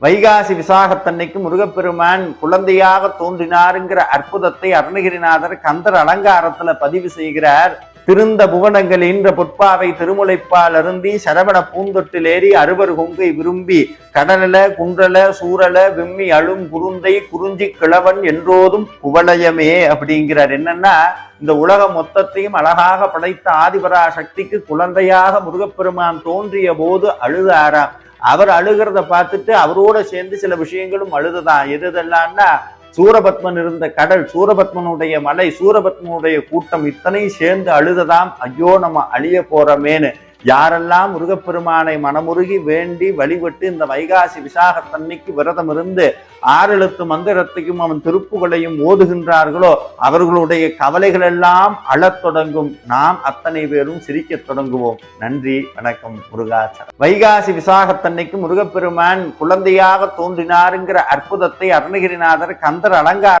வைகாசி விசாகத்தன்னைக்கு முருகப்பெருமான் குழந்தையாக தோன்றினாருங்கிற அற்புதத்தை அருணகிரிநாதர் கந்தர் அலங்காரத்துல பதிவு செய்கிறார். திருந்த புவனங்கள் ஈன்ற பொற்பாவை திருமுலைப்பால் அருந்தி சரவண பூந்தொட்டில் ஏறி அறுவர் கொங்கை விரும்பி கடலல குன்றல சூரல விம்மி அழும் குருந்தை குறிஞ்சி கிழவன் என்றோதும் குவலயமே அப்படிங்கிறார். என்னன்னா, இந்த உலகம் மொத்தத்தையும் அழகாக படைத்த ஆதிபரா சக்திக்கு குழந்தையாக முருகப்பெருமான் தோன்றிய போது அழுதாராம். அவர் அழுகிறத பார்த்துட்டு அவரோட சேர்ந்து சில விஷயங்களும் அழுதுதான். எதெல்லாம்னா, சூரபத்மன் இருந்த கடல், சூரபத்மனுடைய மலை, சூரபத்மனுடைய கூட்டம் இத்தனை சேர்ந்து அழுததாம். ஐயோ, நம்ம அழிய போறமேனு. யாரெல்லாம் முருகப்பெருமானை மனமுருகி வேண்டி வழிபட்டு இந்த வைகாசி விசாகத்தன்னைக்கு விரதம் இருந்து 6 எழுத்து மந்திரத்தையும் அவன் திருப்புகளையும் ஓதுகின்றார்களோ அவர்களுடைய கவலைகள் எல்லாம் அழத் தொடங்கும். நாம் அத்தனை பேரும் சிரிக்க தொடங்குவோம். நன்றி, வணக்கம். முருகாச்சரம். வைகாசி விசாகத்தன்னைக்கு முருகப்பெருமான் குழந்தையாக தோன்றினாருங்கிற அற்புதத்தை அருணகிரிநாதர் கந்தர் அலங்கார